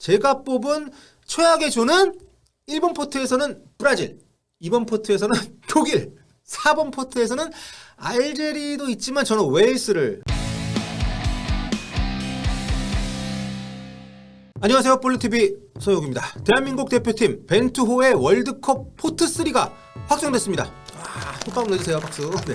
제가 뽑은 최악의 조는 1번 포트에서는 브라질, 2번 포트에서는 독일, 4번 포트에서는 알제리도 있지만 저는 웨일스를. 안녕하세요, 볼리TV 서혁입니다. 대한민국 대표팀 벤투호의 월드컵 포트3가 확정됐습니다. 호박 넣어주세요, 박수. 네.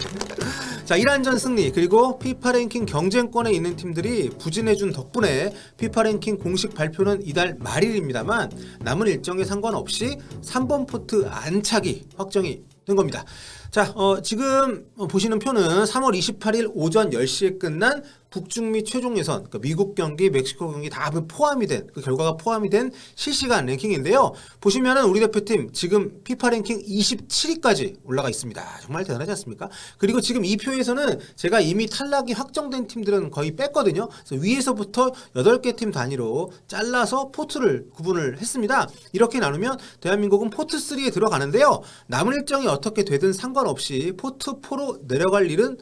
자, 1안전 승리, 그리고 피파 랭킹 경쟁권에 있는 팀들이 부진해준 덕분에 피파 랭킹 공식 발표는 이달 말일입니다만 남은 일정에 상관없이 3번 포트 안착이 확정이 된 겁니다. 자, 지금 보시는 표는 3월 28일 오전 10시에 끝난 북중미 최종 예선, 그러니까 미국 경기, 멕시코 경기 다 포함이 된, 그 결과가 포함이 된 실시간 랭킹인데요. 보시면은 우리 대표팀 지금 피파 랭킹 27위까지 올라가 있습니다. 정말 대단하지 않습니까? 그리고 지금 이 표에서는 제가 이미 탈락이 확정된 팀들은 거의 뺐거든요. 그래서 위에서부터 8개 팀 단위로 잘라서 포트를 구분을 했습니다. 이렇게 나누면 대한민국은 포트 3에 들어가는데요. 남은 일정이 어떻게 되든 상관없이 포트 4로 내려갈 일은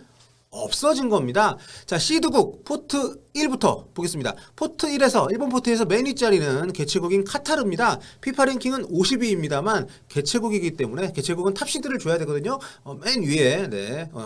없어진 겁니다. 자, 시드국 포트 1부터 보겠습니다. 포트 1에서 일본 포트에서 맨 윗자리는 개최국인 카타르입니다. 피파 랭킹은 50위입니다만 개최국이기 때문에 개최국은 탑시드를 줘야 되거든요. 맨 위에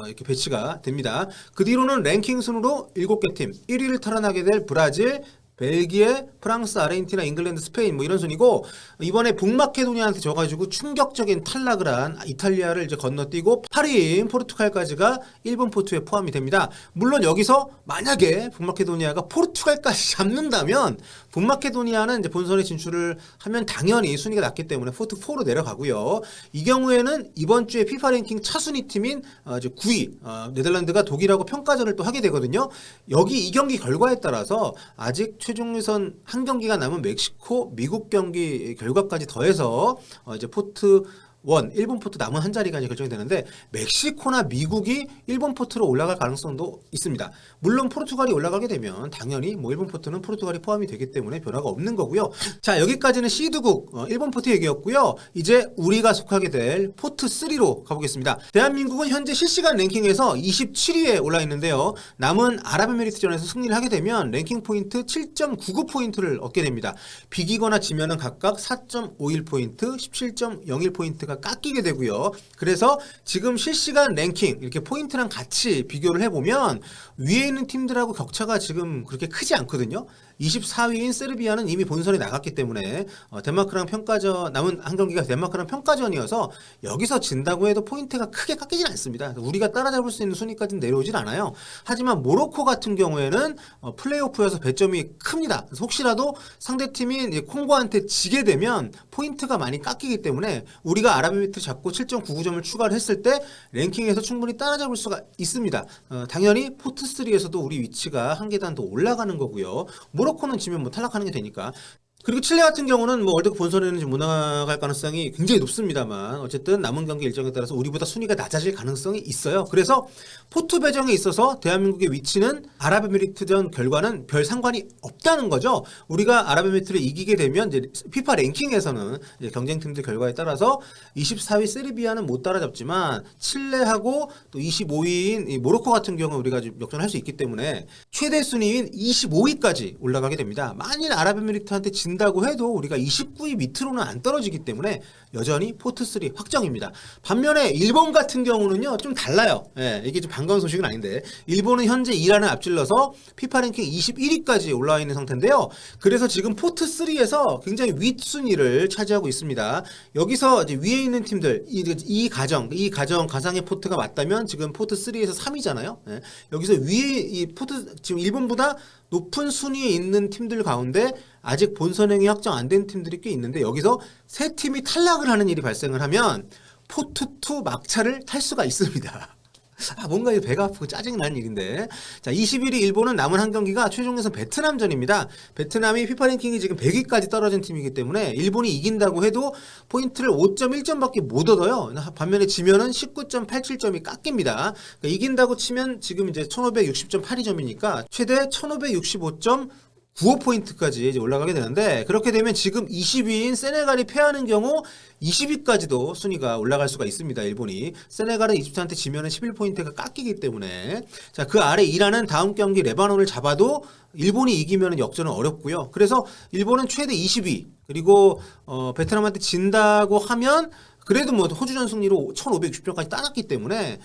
이렇게 배치가 됩니다. 그 뒤로는 랭킹 순으로 7개 팀 1위를 탈환하게 될 브라질, 벨기에, 프랑스, 아르헨티나, 잉글랜드, 스페인 뭐 이런 순이고, 이번에 북마케도니아한테 져가지고 충격적인 탈락을 한 이탈리아를 이제 건너뛰고 8위인 포르투갈까지가 1번 포트에 포함이 됩니다. 물론 여기서 만약에 북마케도니아가 포르투갈까지 잡는다면 북마케도니아는 이제 본선에 진출을 하면 당연히 순위가 낮기 때문에 포트 4로 내려가고요. 이 경우에는 이번 주에 피파 랭킹 차순위 팀인 이제 9위 네덜란드가 독일하고 평가전을 또 하게 되거든요. 여기 이 경기 결과에 따라서 아직 최종 예선 한 경기가 남은 멕시코, 미국 경기 결과까지 더해서 이제 포트 1번 포트 남은 한 자리가 이제 결정이 되는데 멕시코나 미국이 1번 포트로 올라갈 가능성도 있습니다. 물론 포르투갈이 올라가게 되면 당연히 뭐 1번 포트는 포르투갈이 포함이 되기 때문에 변화가 없는 거고요. 자, 여기까지는 시드국 1번 포트 얘기였고요. 이제 우리가 속하게 될 포트 3로 가보겠습니다. 대한민국은 현재 실시간 랭킹에서 27위에 올라 있는데요. 남은 아랍에미리트전에서 승리를 하게 되면 랭킹 포인트 7.99포인트를 얻게 됩니다. 비기거나 지면은 각각 4.51포인트, 17.01포인트 깎이게 되고요. 그래서 지금 실시간 랭킹 이렇게 포인트랑 같이 비교를 해보면 위에 있는 팀들하고 격차가 지금 그렇게 크지 않거든요. 24위인 세르비아는 이미 본선에 나갔기 때문에 덴마크랑 평가전, 남은 한 경기가 덴마크랑 평가전이어서 여기서 진다고 해도 포인트가 크게 깎이진 않습니다. 우리가 따라잡을 수 있는 순위까지는 내려오진 않아요. 하지만 모로코 같은 경우에는 플레이오프여서 배점이 큽니다. 그래서 혹시라도 상대팀이 콩고한테 지게 되면 포인트가 많이 깎이기 때문에 우리가 아랍에미리트 잡고 7.99점을 추가를 했을 때 랭킹에서 충분히 따라잡을 수가 있습니다. 당연히 포트 3에서도 우리 위치가 한 계단 더 올라가는 거고요. 모로코는 지면 뭐 탈락하는 게 되니까. 그리고 칠레 같은 경우는 뭐 월드컵 본선에는 못 나갈 가능성이 굉장히 높습니다만 어쨌든 남은 경기 일정에 따라서 우리보다 순위가 낮아질 가능성이 있어요. 그래서 포트 배정에 있어서 대한민국의 위치는 아랍에미리트전 결과는 별 상관이 없다는 거죠. 우리가 아랍에미리트를 이기게 되면 이제 피파 랭킹에서는 이제 경쟁팀들 결과에 따라서 24위 세르비아는 못 따라잡지만 칠레하고 또 25위인 모로코 같은 경우 우리가 역전할 수 있기 때문에 최대 순위인 25위까지 올라가게 됩니다. 만일 아랍에미리트한테 진다고 해도 우리가 29위 밑으로는 안 떨어지기 때문에 여전히 포트 3 확정입니다. 반면에 일본 같은 경우는요 좀 달라요. 이게 좀 반가운 소식은 아닌데 일본은 현재 이란을 앞질러서 피파 랭킹 21위까지 올라와 있는 상태인데요. 그래서 지금 포트 3에서 굉장히 윗순위를 차지하고 있습니다. 여기서 이제 위에 있는 팀들 이 가정 가상의 포트가 맞다면 지금 포트 3에서 3위잖아요. 여기서 위에 이 포트 지금 일본보다 높은 순위에 있는 팀들 가운데 아직 본선행이 확정 안 된 팀들이 꽤 있는데 여기서 세 팀이 탈락을 하는 일이 발생을 하면 포트2 막차를 탈 수가 있습니다. 뭔가 배가 아프고 짜증나는 일인데. 자, 21위 일본은 남은 한 경기가 최종 예선 베트남전입니다. 베트남이 피파 랭킹이 지금 100위까지 떨어진 팀이기 때문에 일본이 이긴다고 해도 포인트를 5.1점밖에 못 얻어요. 반면에 지면은 19.87점이 깎입니다. 그러니까 이긴다고 치면 지금 이제 1560.82점이니까 최대 1565점 95포인트까지 이제 올라가게 되는데, 그렇게 되면 지금 20위인 세네갈이 패하는 경우 20위까지도 순위가 올라갈 수가 있습니다. 일본이. 세네갈은 이집트한테 지면은 11포인트가 깎이기 때문에. 자, 그 아래 이란은 다음 경기 레바논을 잡아도 일본이 이기면 역전은 어렵고요. 그래서 일본은 최대 20위, 그리고 베트남한테 진다고 하면 그래도 뭐 호주전 승리로 1560점까지 따랐기 때문에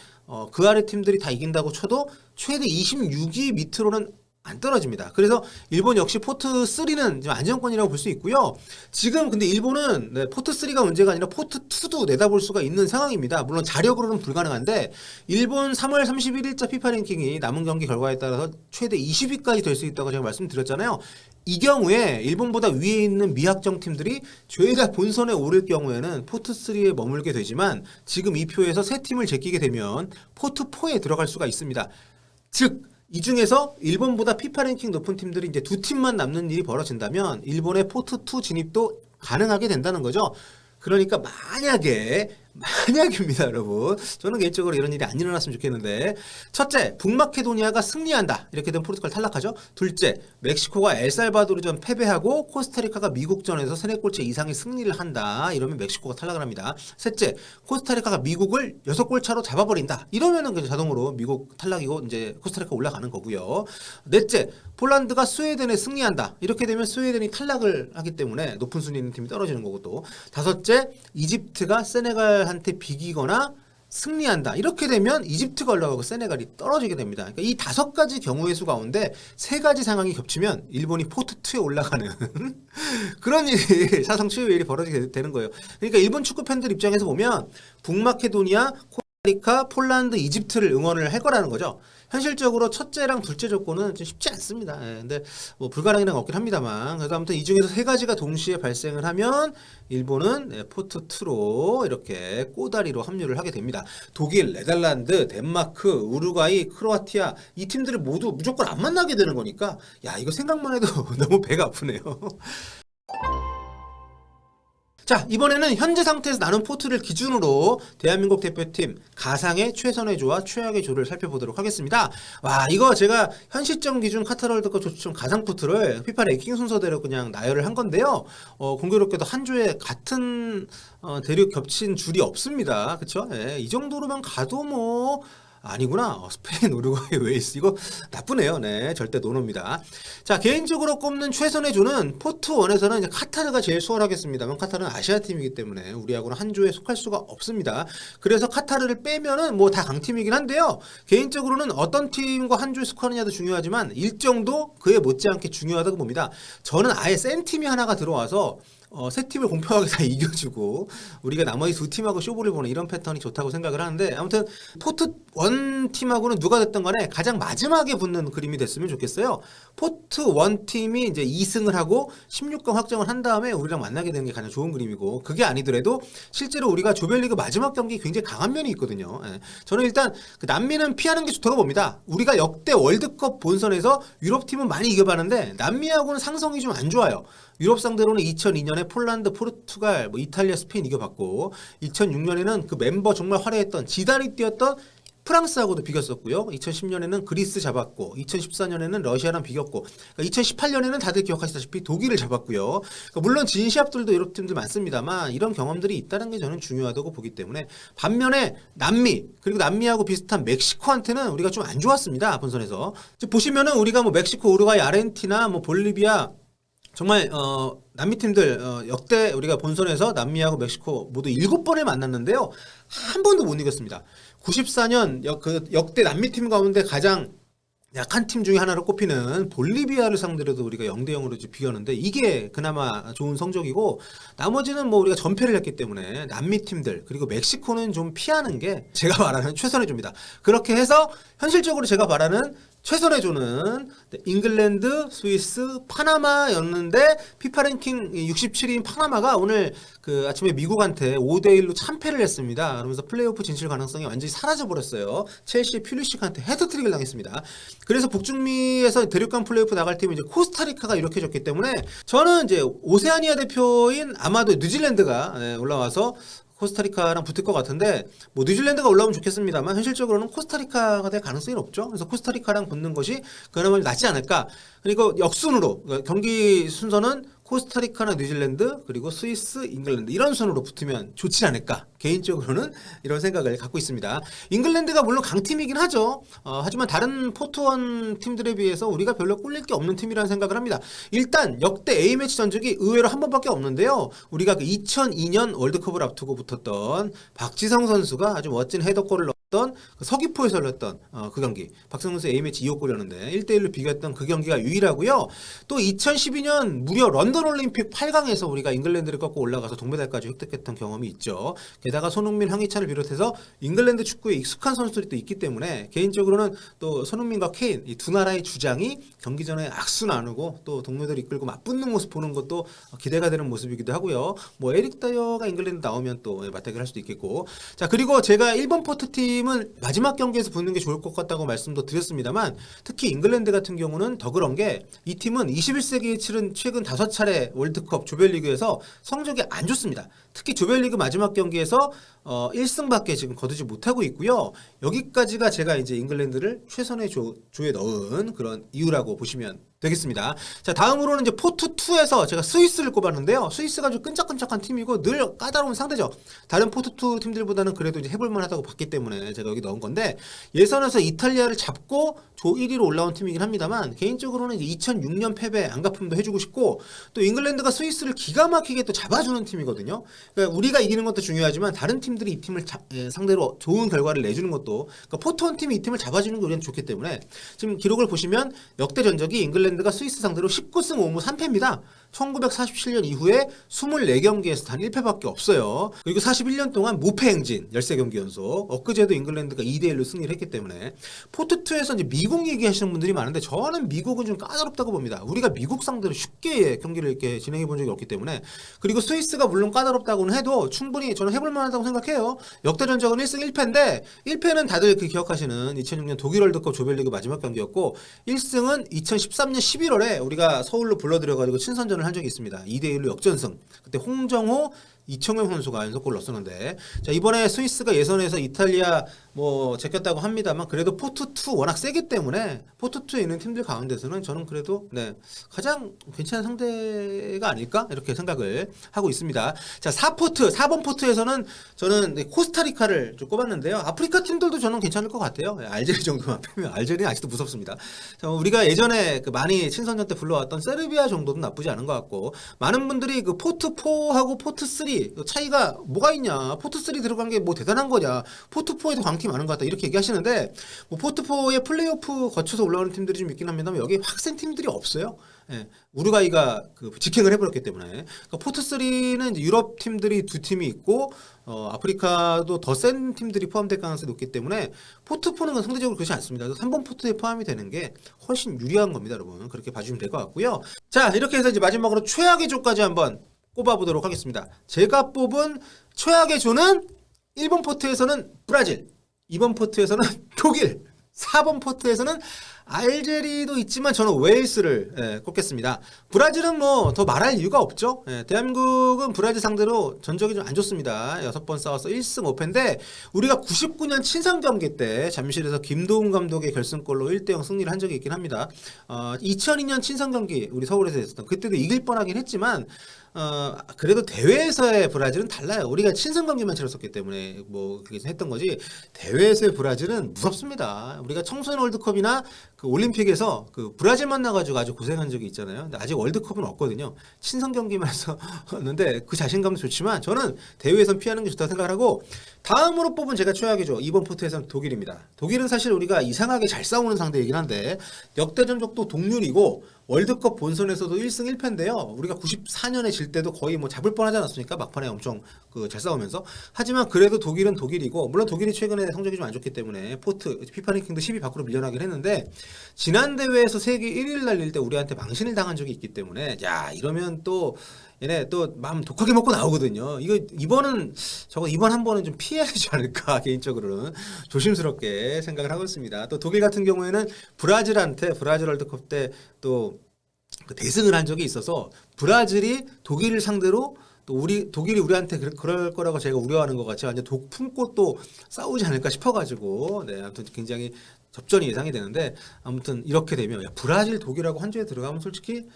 그 아래 팀들이 다 이긴다고 쳐도 최대 26위 밑으로는 안 떨어집니다. 그래서 일본 역시 포트 3는 좀 안정권이라고 볼 수 있고요. 지금 근데 일본은 포트 3가 문제가 아니라 포트 2도 내다볼 수가 있는 상황입니다. 물론 자력으로는 불가능한데 일본 3월 31일자 피파 랭킹이 남은 경기 결과에 따라서 최대 20위까지 될 수 있다고 제가 말씀드렸잖아요. 이 경우에 일본보다 위에 있는 미약정 팀들이 죄다 본선에 오를 경우에는 포트 3에 머물게 되지만 지금 이 표에서 세 팀을 제끼게 되면 포트 4에 들어갈 수가 있습니다. 즉 이 중에서 일본보다 피파 랭킹 높은 팀들이 이제 두 팀만 남는 일이 벌어진다면 일본의 포트 2 진입도 가능하게 된다는 거죠. 그러니까 만약입니다, 여러분. 저는 개인적으로 이런 일이 안 일어났으면 좋겠는데, 첫째, 북마케도니아가 승리한다. 이렇게 되면 포르투갈 탈락하죠. 둘째, 멕시코가 엘살바도르전 패배하고 코스타리카가 미국전에서 3골차 이상의 승리를 한다. 이러면 멕시코가 탈락을 합니다. 셋째, 코스타리카가 미국을 6골 차로 잡아버린다. 이러면은 그냥 자동으로 미국 탈락이고 이제 코스타리카 올라가는 거고요. 넷째, 폴란드가 스웨덴에 승리한다. 이렇게 되면 스웨덴이 탈락을 하기 때문에 높은 순위 있는 팀이 떨어지는 거고, 또 다섯째, 이집트가 세네갈한테 비기거나 승리한다. 이렇게 되면 이집트가 올라가고 세네갈이 떨어지게 됩니다. 그러니까 이 5가지 경우의 수 가운데 3가지 상황이 겹치면 일본이 포트 2에 올라가는 그런 일이 사상 최후의 일이 벌어지게 되는 거예요. 그러니까 일본 축구 팬들 입장에서 보면 북마케도니아, 코스타리카, 폴란드, 이집트를 응원을 할 거라는 거죠. 현실적으로 첫째랑 둘째 조건은 좀 쉽지 않습니다. 근데 뭐 불가능이란 건 없긴 합니다만, 그래서 아무튼 이 중에서 3가지가 동시에 발생을 하면 일본은 포트 2로 이렇게 꼬다리로 합류를 하게 됩니다. 독일, 네덜란드, 덴마크, 우루과이, 크로아티아 이 팀들을 모두 무조건 안 만나게 되는 거니까 야, 이거 생각만 해도 너무 배가 아프네요. 자, 이번에는 현재 상태에서 나눈 포트를 기준으로 대한민국 대표팀 가상의 최선의 조와 최악의 조를 살펴보도록 하겠습니다. 와, 이거 제가 현 시점 기준 카타르 월드컵 조추첨 가상 포트를 피파 랭킹 순서대로 그냥 나열을 한 건데요. 공교롭게도 한 조에 같은 대륙 겹친 줄이 없습니다. 그쵸? 예, 이 정도로만 가도 뭐 아니구나. 스페인, 우루과이, 웨일스 이거 나쁘네요. 네, 절대 노노입니다. 자, 개인적으로 꼽는 최선의 조는 포트 1에서는 이제 카타르가 제일 수월하겠습니다만 카타르는 아시아 팀이기 때문에 우리하고는 한 조에 속할 수가 없습니다. 그래서 카타르를 빼면은 뭐 다 강팀이긴 한데요. 개인적으로는 어떤 팀과 한 조에 속하느냐도 중요하지만 일정도 그에 못지않게 중요하다고 봅니다. 저는 아예 센 팀이 하나가 들어와서 세 팀을 공평하게 다 이겨주고 우리가 나머지 두 팀하고 쇼부를 보는 이런 패턴이 좋다고 생각을 하는데, 아무튼 포트 1 팀하고는 누가 됐든 간에 가장 마지막에 붙는 그림이 됐으면 좋겠어요. 포트 1 팀이 이제 2승을 하고 16강 확정을 한 다음에 우리랑 만나게 되는 게 가장 좋은 그림이고, 그게 아니더라도 실제로 우리가 조별리그 마지막 경기 굉장히 강한 면이 있거든요. 저는 일단 그 남미는 피하는 게 좋다고 봅니다. 우리가 역대 월드컵 본선에서 유럽 팀은 많이 이겨봤는데 남미하고는 상성이 좀 안 좋아요. 유럽 상대로는 2002년에 폴란드, 포르투갈, 뭐 이탈리아, 스페인 이겨봤고, 2006년에는 그 멤버 정말 화려했던 지단이 뛰었던 프랑스하고도 비겼었고요. 2010년에는 그리스 잡았고, 2014년에는 러시아랑 비겼고, 그러니까 2018년에는 다들 기억하시다시피 독일을 잡았고요. 그러니까 물론 진시합들도 유럽 팀들 많습니다만 이런 경험들이 있다는 게 저는 중요하다고 보기 때문에, 반면에 남미, 그리고 남미하고 비슷한 멕시코한테는 우리가 좀 안 좋았습니다. 본선에서. 보시면은 우리가 뭐 멕시코, 우루과이, 아르헨티나, 뭐 볼리비아 정말 남미 팀들 역대 우리가 본선에서 남미하고 멕시코 모두 7번을 만났는데요. 한 번도 못 이겼습니다. 94년 역대 남미 팀 가운데 가장 약한 팀 중에 하나로 꼽히는 볼리비아를 상대로도 우리가 0대0으로 비겼는데 이게 그나마 좋은 성적이고, 나머지는 뭐 우리가 전패를 했기 때문에 남미 팀들 그리고 멕시코는 좀 피하는 게 제가 말하는 최선의 조입니다. 그렇게 해서 현실적으로 제가 말하는 최선의 조는 잉글랜드, 스위스, 파나마였는데 피파 랭킹 67위인 파나마가 오늘 그 아침에 미국한테 5대1로 참패를 했습니다. 그러면서 플레이오프 진출 가능성이 완전히 사라져버렸어요. 첼시 퓰리시크한테 헤드트릭을 당했습니다. 그래서 북중미에서 대륙간 플레이오프 나갈 팀은 이제 코스타리카가 유력해졌기 때문에 저는 이제 오세아니아 대표인 아마도 뉴질랜드가 올라와서 코스타리카랑 붙을 것 같은데 뭐 뉴질랜드가 올라오면 좋겠습니다만 현실적으로는 코스타리카가 될 가능성이 높죠. 그래서 코스타리카랑 붙는 것이 그나마 낫지 않을까. 그리고 역순으로 경기 순서는 코스타리카나 뉴질랜드 그리고 스위스, 잉글랜드 이런 순으로 붙으면 좋지 않을까. 개인적으로는 이런 생각을 갖고 있습니다. 잉글랜드가 물론 강팀이긴 하죠. 하지만 다른 포트원 팀들에 비해서 우리가 별로 꿀릴 게 없는 팀이라는 생각을 합니다. 일단 역대 A매치 전적이 의외로 한 번밖에 없는데요. 우리가 그 2002년 월드컵을 앞두고 붙었던 박지성 선수가 아주 멋진 헤더골을 넣었던 그 서귀포에서 열렸던 그 경기. 박지성 선수 A매치 2호 골이었는데 1대1로 비겼던 그 경기가 유일하고요. 또 2012년 무려 런던 올림픽 8강에서 우리가 잉글랜드를 꺾고 올라가서 동메달까지 획득했던 경험이 있죠. 게다가 손흥민, 황희찬을 비롯해서 잉글랜드 축구에 익숙한 선수들이 또 있기 때문에 개인적으로는 또 손흥민과 케인 이 두 나라의 주장이 경기 전에 악수 나누고 또 동료들 이끌고 맞붙는 모습 보는 것도 기대가 되는 모습이기도 하고요. 뭐 에릭 다이어가 잉글랜드 나오면 또 맞대결 할 수도 있겠고. 자, 그리고 제가 일본 포트팀은 마지막 경기에서 붙는 게 좋을 것 같다고 말씀도 드렸습니다만 특히 잉글랜드 같은 경우는 더 그런 게 이 팀은 21세기에 치른 최근 5차례 월드컵 조별리그에서 성적이 안 좋습니다. 특히 조별리그 마지막 경기에서 1승밖에 지금 거두지 못하고 있고요. 여기까지가 제가 이제 잉글랜드를 최선의 조에 넣은 그런 이유라고 보시면 되겠습니다. 자, 다음으로는 이제 포트 2에서 제가 스위스를 꼽았는데요. 스위스가 좀 끈적끈적한 팀이고 늘 까다로운 상대죠. 다른 포트 2 팀들보다는 그래도 이제 해볼만하다고 봤기 때문에 제가 여기 넣은 건데 예선에서 이탈리아를 잡고 조 1위로 올라온 팀이긴 합니다만 개인적으로는 이제 2006년 패배 안갚음도 해주고 싶고 또 잉글랜드가 스위스를 기가 막히게 또 잡아주는 팀이거든요. 그러니까 우리가 이기는 것도 중요하지만 다른 팀들이 이 팀을 상대로 좋은 결과를 내주는 것도 그러니까 포트 1 팀이 이 팀을 잡아주는 게 우리는 좋기 때문에 지금 기록을 보시면 역대 전적이 잉글랜드가 스위스 상대로 19승 5무 3패입니다. 1947년 이후에 24경기에서 단 1패밖에 없어요. 그리고 41년 동안 무패 행진 13경기 연속. 엊그제도 잉글랜드가 2대1로 승리를 했기 때문에 포트2에서 이제 미국 얘기하시는 분들이 많은데 저는 미국은 좀 까다롭다고 봅니다. 우리가 미국 상대로 쉽게 경기를 이렇게 진행해 본 적이 없기 때문에. 그리고 스위스가 물론 까다롭다고는 해도 충분히 저는 해볼 만하다고 생각해요. 역대 전적은 1승 1패인데 1패는 다들 그 기억하시는 2006년 독일 월드컵 조별리그 마지막 경기였고 1승은 2013년 11월에 우리가 서울로 불러들여가지고 친선전을 한 적이 있습니다. 2대1로 역전승. 그때 홍정호, 이청용 선수가 연속골 넣었었는데 자, 이번에 스위스가 예선에서 이탈리아 뭐 제꼈다고 합니다만 그래도 포트2 워낙 세기 때문에 포트2에 있는 팀들 가운데서는 저는 그래도 네, 가장 괜찮은 상대가 아닐까 이렇게 생각을 하고 있습니다. 자, 4번 포트에서는 저는 코스타리카를 좀 꼽았는데요. 아프리카 팀들도 저는 괜찮을 것 같아요. 알제리 정도만 빼면 알제리는 아직도 무섭습니다. 자, 우리가 예전에 그 많이 친선전 때 불러왔던 세르비아 정도는 나쁘지 않은 것 같고 많은 분들이 그 포트4하고 포트3 차이가 뭐가 있냐 포트3 들어간 게 뭐 대단한 거냐 포트4에도 강팀 많은 것 같다 이렇게 얘기하시는데 뭐 포트4에 플레이오프 거쳐서 올라오는 팀들이 좀 있긴 합니다만 여기 확 센 팀들이 없어요. 예, 우루과이가 그 직행을 해버렸기 때문에 그러니까 포트3는 이제 유럽 팀들이 두 팀이 있고 아프리카도 더 센 팀들이 포함될 가능성이 높기 때문에 포트4는 상대적으로 그렇지 않습니다. 3번 포트에 포함이 되는 게 훨씬 유리한 겁니다. 여러분 그렇게 봐주시면 될 것 같고요. 자, 이렇게 해서 이제 마지막으로 최악의 조까지 한번 꼽아보도록 하겠습니다. 제가 뽑은 최악의 조는 1번 포트에서는 브라질, 2번 포트에서는 독일, 4번 포트에서는 알제리도 있지만 저는 웨일스를 꼽겠습니다. 브라질은 뭐 더 말할 이유가 없죠. 대한민국은 브라질 상대로 전적이 좀 안 좋습니다. 6번 싸워서 1승 5패인데 우리가 99년 친선 경기 때 잠실에서 김도훈 감독의 결승골로 1대0 승리를 한 적이 있긴 합니다. 2002년 친선 경기 우리 서울에서 했었던 그때도 이길 뻔하긴 했지만 그래도 대회에서의 브라질은 달라요. 우리가 친선 경기만 치렀었기 때문에 뭐 그게 했던 거지 대회에서의 브라질은 무섭습니다. 우리가 청소년 월드컵이나 그 올림픽에서 그 브라질 만나가지고 아주 고생한 적이 있잖아요. 근데 아직 월드컵은 없거든요. 친선 경기만 했었는데 그 자신감도 좋지만 저는 대회에선 피하는 게 좋다고 생각을 하고 다음으로 뽑은 제가 최악이죠. 이번 포트에서는 독일입니다. 독일은 사실 우리가 이상하게 잘 싸우는 상대이긴 한데 역대 전적도 동률이고 월드컵 본선에서도 1승 1패인데요. 우리가 94년에 질 때도 거의 뭐 잡을 뻔하지 않았습니까? 막판에 엄청 그 잘 싸우면서. 하지만 그래도 독일은 독일이고 물론 독일이 최근에 성적이 좀 안 좋기 때문에 포트 피파 랭킹도 10위 밖으로 밀려나긴 했는데 지난 대회에서 세계 1위를 날릴 때 우리한테 망신을 당한 적이 있기 때문에 야 이러면 또 얘네 또 마음 독하게 먹고 나오거든요. 이번 한 번은 좀 피해야 되지 않을까 개인적으로는 조심스럽게 생각을 하고 있습니다. 또 독일 같은 경우에는 브라질한테 브라질 월드컵 때 또 대승을 한 적이 있어서 브라질이 독일을 상대로 또 우리 독일이 우리한테 그럴 거라고 제가 우려하는 것 같이 완전 독 품고 또 싸우지 않을까 싶어가지고 네, 아무튼 굉장히 접전이 예상이 되는데 아무튼 이렇게 되면 브라질 독일하고 한 조에 들어가면 솔직히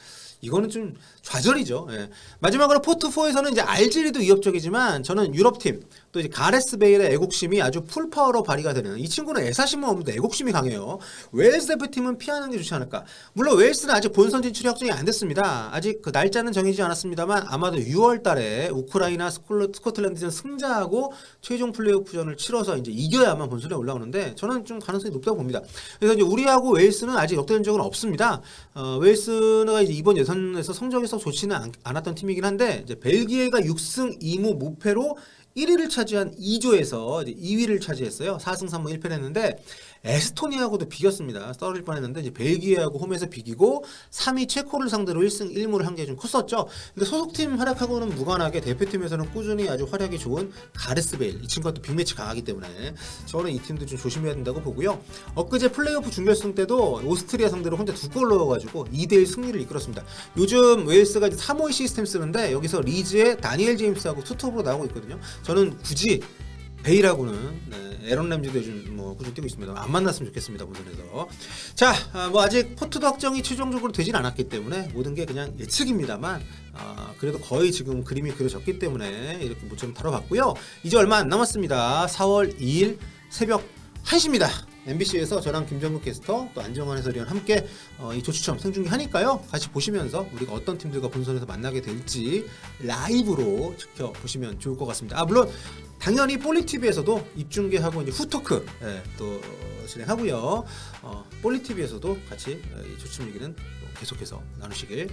이거는 좀 좌절이죠. 예. 마지막으로 포트4에서는 이제 알제리도 위협적이지만 저는 유럽팀 또 이제 가레스 베일의 애국심이 아주 풀파워로 발휘가 되는 이 친구는 애사심은 없는데 애국심이 강해요. 웨일스 대표팀은 피하는 게 좋지 않을까. 물론 웨일스는 아직 본선 진출이 확정이 안 됐습니다. 아직 그 날짜는 정해지지 않았습니다만 아마도 6월 달에 우크라이나 스코틀랜드전 승자하고 최종 플레이오프전을 치러서 이제 이겨야만 본선에 올라오는데 저는 좀 가능성이 높다고 봅니다. 그래서 이제 우리하고 웨일스는 아직 역대된 적은 없습니다. 웨일스가 이제 이번 예선에서 성적이 썩 좋지는 않았던 팀이긴 한데 이제 벨기에가 6승 2무 무패로 1위를 차지한 2조에서 이제 2위를 차지했어요. 4승 3무 1패를 했는데 에스토니아하고도 비겼습니다. 떨어질 뻔했는데 이제 벨기에하고 홈에서 비기고 3위 체코를 상대로 1승 1무를 한 게 좀 컸었죠. 근데 소속팀 활약하고는 무관하게 대표팀에서는 꾸준히 아주 활약이 좋은 가레스 베일 이 친구가 또 빅매치 강하기 때문에 저는 이 팀도 좀 조심해야 된다고 보고요. 엊그제 플레이오프 준결승 때도 오스트리아 상대로 혼자 2골 넣어가지고 2대1 승리를 이끌었습니다. 요즘 웨일스가 이제 3-5-2 시스템 쓰는데 여기서 리즈의 다니엘 제임스하고 투톱으로 나오고 있거든요. 저는 굳이 베일하고는 네, 에런 램지도 요즘 뭐 꾸준히 뛰고 있습니다. 안 만났으면 좋겠습니다 본선에서. 자, 뭐 아직 포트도 확정이 최종적으로 되진 않았기 때문에 모든 게 그냥 예측입니다만 그래도 거의 지금 그림이 그려졌기 때문에 이렇게 모처럼 다뤄봤고요. 이제 얼마 안 남았습니다. 4월 2일 새벽 1시입니다. MBC에서 저랑 김정국 캐스터 또 안정환 해설위원 함께 이 조추첨 생중계하니까요. 같이 보시면서 우리가 어떤 팀들과 본선에서 만나게 될지 라이브로 지켜보시면 좋을 것 같습니다. 물론 당연히 볼리TV에서도 입중계하고 이제 후토크 또 진행하고요. 볼리TV에서도 같이 이 조추첨 얘기는 계속해서 나누시길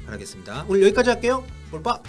바라겠습니다. 오늘 여기까지 할게요. 볼빠!